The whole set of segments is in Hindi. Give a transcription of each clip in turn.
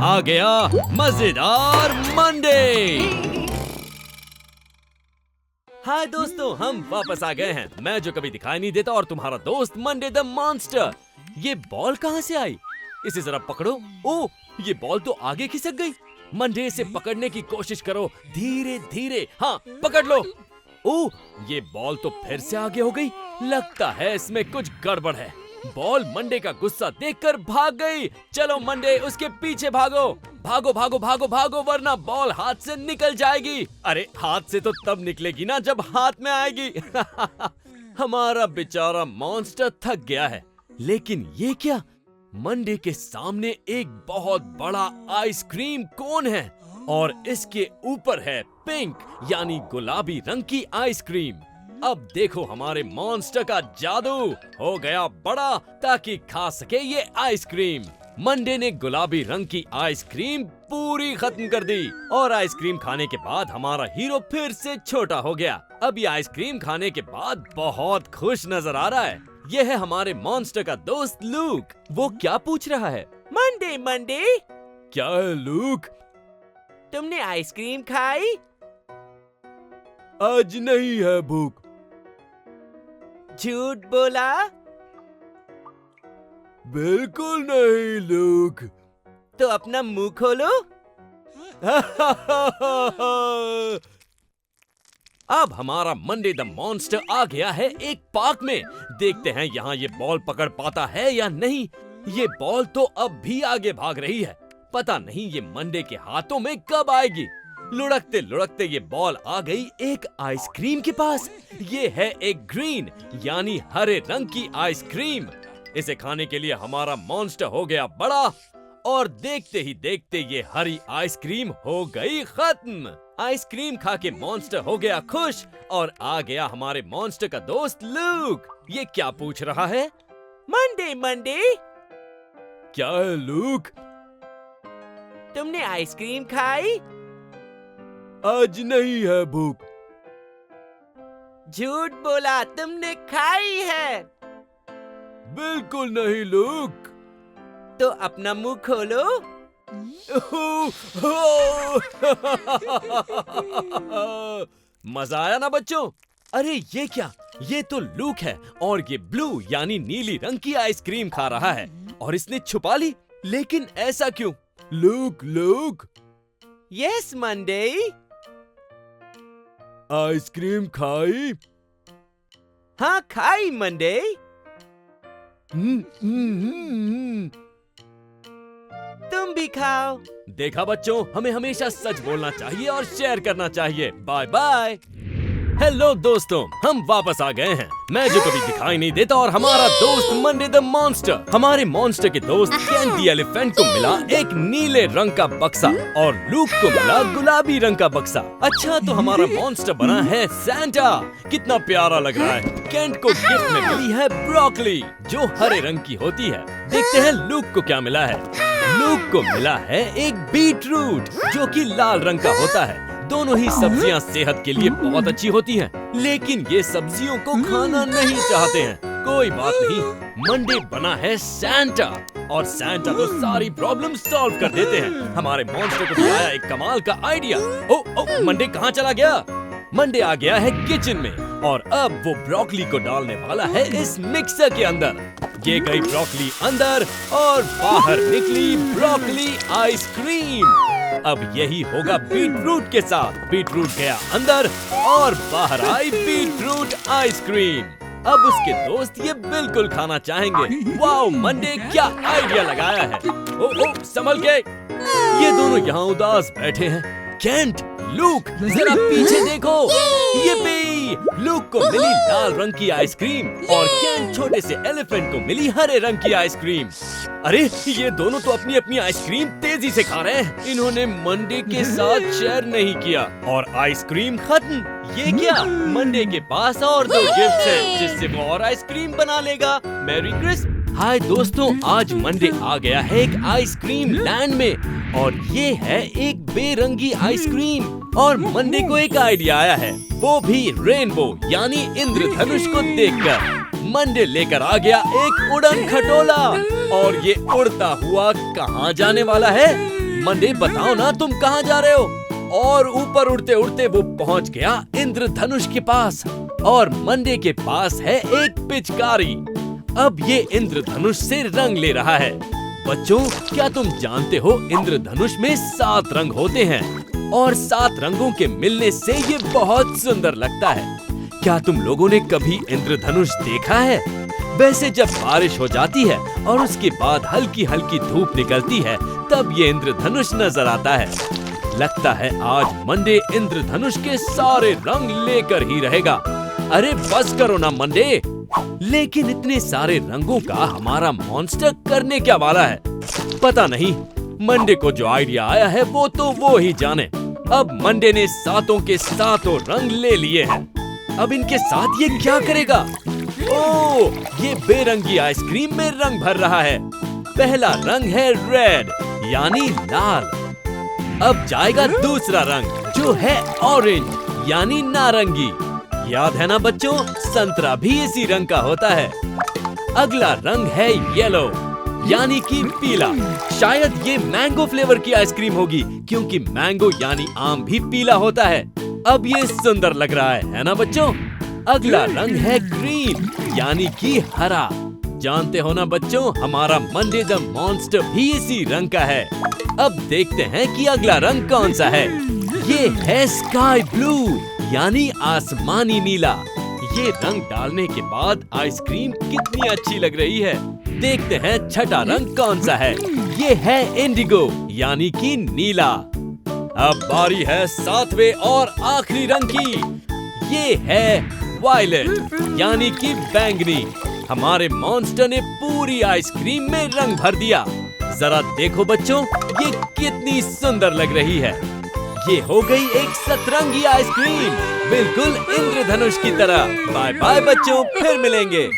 आ गया मजेदार मंडे। हाय दोस्तों, हम वापस आ गए हैं। मैं जो कभी दिखाई नहीं देता और तुम्हारा दोस्त मंडे द मॉन्स्टर। ये बॉल कहाँ से आई? इसे जरा पकड़ो। ओह, ये बॉल तो आगे खिसक गई। मंडे, इसे पकड़ने की कोशिश करो, धीरे धीरे। हाँ, पकड़ लो। ओह, ये बॉल तो फिर से आगे हो गई। लगता है इसमें कुछ गड़बड़ है। बॉल मंडे का गुस्सा देखकर भाग गई। चलो मंडे, उसके पीछे भागो। भागो भागो भागो भागो, वरना बॉल हाथ से निकल जाएगी। अरे, हाथ से तो तब निकलेगी ना जब हाथ में आएगी। हमारा बेचारा मॉन्स्टर थक गया है। लेकिन ये क्या? मंडे के सामने एक बहुत बड़ा आइसक्रीम कोन है और इसके ऊपर है पिंक यानी गुलाबी रंग की आइसक्रीम। अब देखो हमारे मॉन्स्टर का जादू। हो गया बड़ा ताकि खा सके ये आइसक्रीम। मंडे ने गुलाबी रंग की आइसक्रीम पूरी खत्म कर दी और आइसक्रीम खाने के बाद हमारा हीरो फिर से छोटा हो गया। अब ये आइसक्रीम खाने के बाद बहुत खुश नजर आ रहा है। यह है हमारे मॉन्स्टर का दोस्त लूक। वो क्या पूछ रहा है? मंडे मंडे, क्या है लूक? तुमने आइसक्रीम खाई? आज नहीं है भूख। झूठ बोला? बिल्कुल नहीं लूक। तो अपना मुंह खोलो। अब हमारा मंडे द मॉन्स्टर आ गया है एक पार्क में। देखते हैं यहाँ ये बॉल पकड़ पाता है या नहीं। ये बॉल तो अब भी आगे भाग रही है। पता नहीं ये मंडे के हाथों में कब आएगी। लुढ़कते लुढ़कते ये बॉल आ गई एक आइसक्रीम के पास। ये है एक ग्रीन यानी हरे रंग की आइसक्रीम। इसे खाने के लिए हमारा मॉन्स्टर हो गया बड़ा और देखते ही देखते ये हरी आइसक्रीम हो गई खत्म। आइसक्रीम खा के मॉन्स्टर हो गया खुश और आ गया हमारे मॉन्स्टर का दोस्त लूक। ये क्या पूछ रहा है? मंडे मंडे, क्या है लूक? तुमने आइसक्रीम खाई? आज नहीं है भूख। झूठ बोला, तुमने खाई है। बिल्कुल नहीं लूक। तो अपना मुंह खोलो। मजा आया ना बच्चों? अरे ये क्या? ये तो लूक है और ये ब्लू यानी नीली रंग की आइसक्रीम खा रहा है और इसने छुपा ली। लेकिन ऐसा क्यों? Look look, yes Monday. Ice cream खाई? हाँ खाई मंडे। तुम भी खाओ। देखा बच्चों, हमें हमेशा सच बोलना चाहिए और शेयर करना चाहिए। Bye bye. हेलो दोस्तों, हम वापस आ गए हैं। मैं जो कभी दिखाई नहीं देता और हमारा दोस्त मंडे द मॉन्स्टर। हमारे मॉन्स्टर के दोस्त केन द एलिफेंट को मिला एक नीले रंग का बक्सा और लूक को मिला गुलाबी रंग का बक्सा। अच्छा, तो हमारा मॉन्स्टर बना है सैंटा। कितना प्यारा लग रहा है। केंट को गिफ्ट में मिली है ब्रोकली जो हरे रंग की होती है। देखते हैं लूक को क्या मिला है। लूक को मिला है एक बीटरूट जो कि लाल रंग का होता है। दोनों ही सब्जियां सेहत के लिए बहुत अच्छी होती हैं, लेकिन ये सब्जियों को खाना नहीं चाहते हैं। कोई बात नहीं, मंडे बना है सैंटा और सैंटा तो सारी प्रॉब्लम सॉल्व कर देते हैं। हमारे मॉन्स्टर को भी आया एक कमाल का आइडिया। ओ, मंडे कहाँ चला गया? मंडे आ गया है किचन में और अब वो ब्रोकली को डालने वाला है इस मिक्सर के अंदर। ये गई ब्रोकली अंदर और बाहर निकली ब्रोकली आइसक्रीम। अब यही होगा बीटरूट के साथ। बीटरूट गया अंदर और बाहर आई बीटरूट आइसक्रीम। अब उसके दोस्त ये बिल्कुल खाना चाहेंगे। वाओ मंडे, क्या आइडिया लगाया है। ओ, संभल के। ये दोनों यहाँ उदास बैठे हैं। केंट, लूक, जरा पीछे देखो। ये लूक को मिली लाल रंग की आइसक्रीम और केंट छोटे से एलिफेंट को मिली हरे रंग की आइसक्रीम। अरे, ये दोनों तो अपनी अपनी आइसक्रीम तेजी से खा रहे हैं। इन्होंने मंडे के साथ शेयर नहीं किया और आइसक्रीम खत्म। ये क्या? मंडे के पास और दो गिफ्ट हैं जिससे वो और आइसक्रीम बना लेगा। Merry Christmas. हाय दोस्तों, आज मंडे आ गया है एक आइसक्रीम लैंड में और ये है एक बेरंगी आइसक्रीम। और मंडे को एक आइडिया आया है, वो भी रेनबो यानी इंद्रधनुष को देखकर। मंडे लेकर आ गया एक उड़न खटोला। और ये उड़ता हुआ कहाँ जाने वाला है? मंडे बताओ ना, तुम कहाँ जा रहे हो? और ऊपर उड़ते उड़ते वो पहुँच गया इंद्रधनुष के पास। और मंडे के पास है एक पिचकारी। अब ये इंद्रधनुष से रंग ले रहा है। बच्चों, क्या तुम जानते हो इंद्रधनुष में 7 रंग होते हैं और 7 रंगों के मिलने से ये बहुत सुंदर लगता है। क्या तुम लोगों ने कभी इंद्रधनुष देखा है? वैसे जब बारिश हो जाती है और उसके बाद हल्की हल्की धूप निकलती है, तब ये इंद्रधनुष नजर आता है। लगता है आज मंडे इंद्रधनुष के सारे रंग लेकर ही रहेगा। अरे बस करो ना मंडे। लेकिन इतने सारे रंगों का हमारा मॉन्स्टर करने क्या वाला है? पता नहीं। मंडे को जो आइडिया आया है वो ही जाने। अब मंडे ने 7 के 7 रंग ले लिए हैं। अब इनके साथ ये क्या करेगा? ओह, ये बेरंगी आइसक्रीम में रंग भर रहा है। पहला रंग है रेड यानी लाल। अब जाएगा दूसरा रंग जो है ऑरेंज यानी नारंगी। याद है ना बच्चों, संतरा भी इसी रंग का होता है। अगला रंग है येलो यानी कि पीला। शायद ये मैंगो फ्लेवर की आइसक्रीम होगी, क्योंकि मैंगो यानी आम भी पीला होता है। अब ये सुंदर लग रहा है ना बच्चों? अगला रंग है ग्रीन यानी कि हरा। जानते हो ना बच्चों, हमारा मंडे द मॉन्स्टर भी इसी रंग का है। अब देखते हैं कि अगला रंग कौन सा है। ये है स्काई ब्लू यानी आसमानी नीला। ये रंग डालने के बाद आइसक्रीम कितनी अच्छी लग रही है। देखते हैं छठा रंग कौन सा है। ये है इंडिगो यानी कि नीला। अब बारी है 7वें और आखिरी रंग की। ये है वायलेट यानी कि बैंगनी। हमारे मॉन्स्टर ने पूरी आइसक्रीम में रंग भर दिया। जरा देखो बच्चों, ये कितनी सुंदर लग रही है। ये हो गई एक सतरंगी आइसक्रीम, बिल्कुल इंद्रधनुष की तरह। बाय बाय बच्चों, फिर मिलेंगे।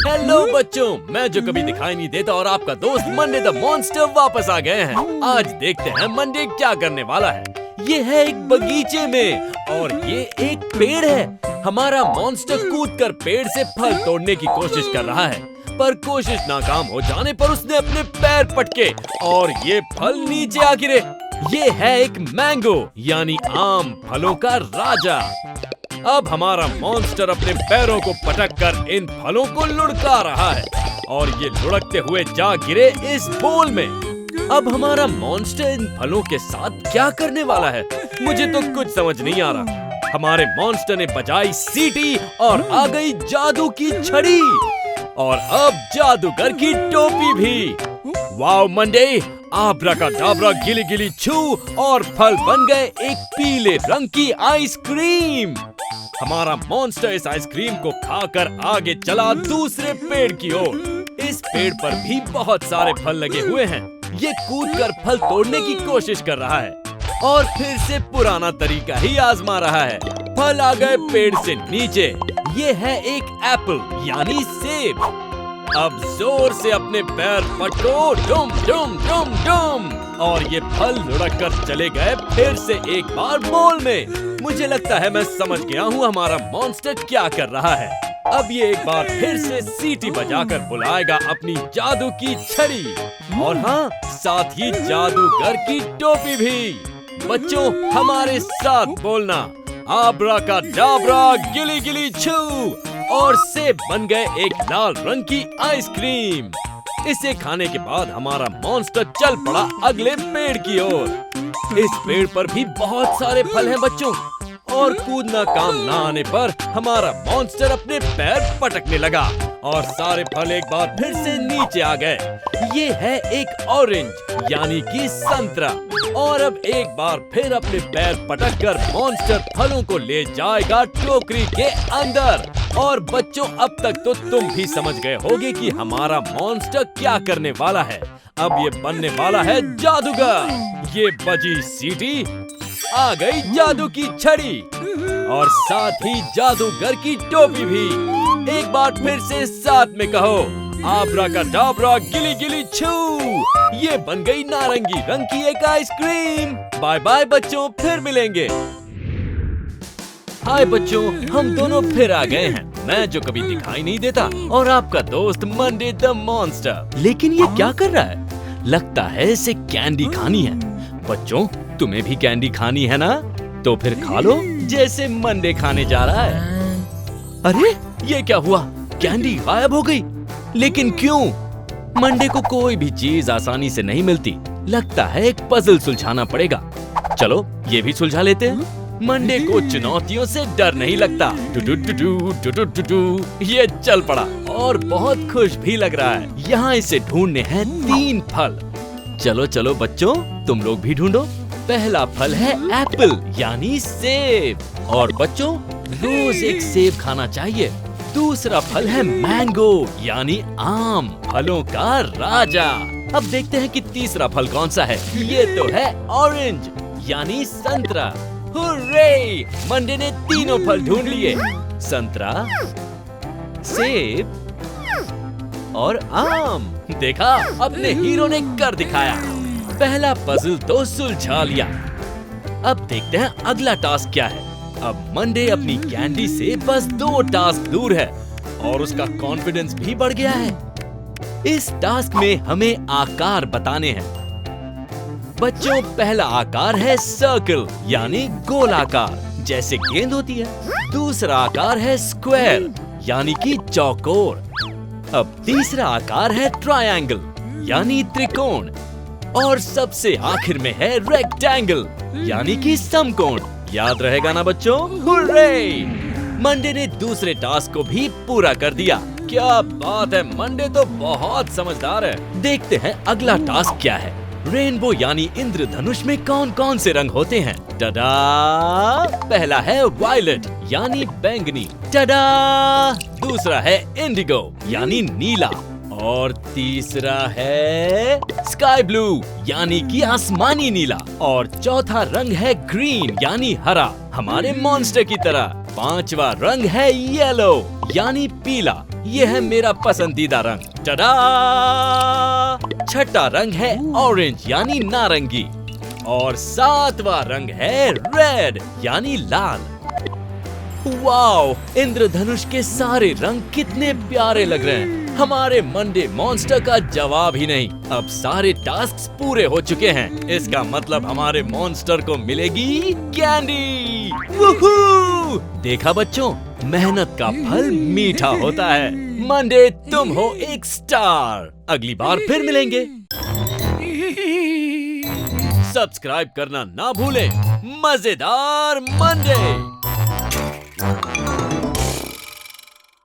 हेलो बच्चों, मैं जो कभी दिखाई नहीं देता और आपका दोस्त मंडे द मॉन्स्टर वापस आ गए हैं। आज देखते हैं मंडे क्या करने वाला है। ये है एक बगीचे में और ये एक पेड़ है। हमारा मॉन्स्टर कूदकर पेड़ से फल तोड़ने की कोशिश कर रहा है, पर कोशिश नाकाम हो जाने पर उसने अपने पैर पटके और ये फल नीचे आ गिरे। ये है एक मैंगो यानी आम फलों का राजा। अब हमारा मॉन्स्टर अपने पैरों को पटककर इन फलों को लुढ़का रहा है और ये लुढ़कते हुए जा गिरे इस बोल में। अब हमारा मॉन्स्टर इन फलों के साथ क्या करने वाला है? मुझे तो कुछ समझ नहीं आ रहा। हमारे मॉन्स्टर ने बजाई सीटी और आ गई जादू की छड़ी और अब जादूगर की टोपी भी। वाओ मंडे, आब्राकाडाब्रा गिली गिली छू और फल बन गए एक पीले रंग की आइसक्रीम। हमारा मॉन्स्टर इस आइसक्रीम को खाकर आगे चला दूसरे पेड़ की ओर। इस पेड़ पर भी बहुत सारे फल लगे हुए हैं। ये कूदकर फल तोड़ने की कोशिश कर रहा है और फिर से पुराना तरीका ही आजमा रहा है। फल आ गए पेड़ से नीचे। ये है एक एप्पल यानी सेब। अब जोर से अपने पैर पटको, डुम डुम डुम डुम, और ये फल लुढ़क कर चले गए फिर से एक बार बोल में। मुझे लगता है मैं समझ गया हूँ हमारा मॉन्स्टर क्या कर रहा है। अब ये एक बार फिर से सीटी बजाकर बुलाएगा अपनी जादू की छड़ी और हाँ, साथ ही जादूगर की टोपी भी। बच्चों, हमारे साथ बोलना, आब्राकाडाब्रा गिली गिली छू, और सेब बन गए एक लाल रंग की आइसक्रीम। इसे खाने के बाद हमारा मॉन्स्टर चल पड़ा अगले पेड़ की ओर। इस पेड़ पर भी बहुत सारे फल हैं बच्चों, और कूदना काम ना आने पर हमारा मॉन्स्टर अपने पैर पटकने लगा और सारे फल एक बार फिर से नीचे आ गए। ये है एक ऑरेंज यानी कि संतरा, और अब एक बार फिर अपने पैर पटककर मॉन्स्टर फलों को ले जाएगा टोकरी के अंदर। और बच्चों, अब तक तो तुम भी समझ गए होगे कि हमारा मॉन्स्टर क्या करने वाला है। अब ये बनने वाला है जादूगर। ये बजी सीटी, आ गई जादू की छड़ी और साथ ही जादूगर की टोपी भी। एक बार फिर से साथ में कहो, आब्राकाडाब्रा गिली गिली छू। ये बन गई नारंगी रंग की एक आइसक्रीम। बाय बाय बच्चों, फिर मिलेंगे। हाय बच्चों, हम दोनों फिर आ गए हैं। मैं जो कभी दिखाई नहीं देता और आपका दोस्त मंडे द मॉन्स्टर। लेकिन ये क्या कर रहा है? लगता है इसे कैंडी खानी है। बच्चों, तुम्हें भी कैंडी खानी है ना? तो फिर खा लो जैसे मंडे खाने जा रहा है। अरे ये क्या हुआ? कैंडी गायब हो गई। लेकिन क्यों? मंडे को कोई भी चीज आसानी से नहीं मिलती। लगता है एक पजल सुलझाना पड़ेगा। चलो ये भी सुलझा लेते हैं। मंडे को चुनौतियों से डर नहीं लगता। ये चल पड़ा और बहुत खुश भी लग रहा है। यहाँ इसे ढूंढने हैं 3 फल। चलो चलो बच्चों, तुम लोग भी ढूंढो। पहला फल है एप्पल यानी सेब। और बच्चों, रोज एक सेब खाना चाहिए। दूसरा फल है मैंगो यानी आम, फलों का राजा। अब देखते हैं कि तीसरा फल कौन सा है। ये तो है ऑरेंज यानी संतरा। हुर्रे! मंडे ने तीनों फल ढूंढ लिए। संतरा, सेब और आम। देखा, अपने हीरो ने कर दिखाया। पहला पजल तो सुलझा लिया। अब देखते हैं अगला टास्क क्या है। अब मंडे अपनी कैंडी से बस 2 टास्क दूर है और उसका कॉन्फिडेंस भी बढ़ गया है। इस टास्क में हमें आकार बताने हैं। बच्चों, पहला आकार है सर्कल यानी गोलाकार, जैसे गेंद होती है। दूसरा आकार है स्क्वायर यानी कि चौकोर। अब तीसरा आकार है ट्रायंगल यानी त्रिकोण। और सबसे आखिर में है रेक्टेंगल यानी कि समकोण। याद रहेगा ना बच्चों? हुर्रे! मंडे ने दूसरे टास्क को भी पूरा कर दिया। क्या बात है, मंडे तो बहुत समझदार है। देखते हैं अगला टास्क क्या है। रेनबो यानी इंद्रधनुष में कौन कौन से रंग होते हैं? टडा! पहला है वायलेट यानी बैंगनी। टडा! दूसरा है इंडिगो यानी नीला। और तीसरा है स्काई ब्लू यानी कि आसमानी नीला। और चौथा रंग है ग्रीन यानी हरा, हमारे मॉन्स्टर की तरह। 5वां रंग है येलो यानी पीला। ये है मेरा पसंदीदा रंग। टडा! 6ठा रंग है ऑरेंज यानी नारंगी। और 7वां रंग है रेड यानी लाल। वाओ! इंद्रधनुष के सारे रंग कितने प्यारे लग रहे हैं। हमारे मंडे मॉन्स्टर का जवाब ही नहीं। अब सारे टास्क पूरे हो चुके हैं। इसका मतलब हमारे मॉन्स्टर को मिलेगी कैंडी। वूहू! देखा बच्चों, मेहनत का फल मीठा होता है। मंडे, तुम हो एक स्टार। अगली बार फिर मिलेंगे। सब्सक्राइब करना ना भूलें। मजेदार मंडे।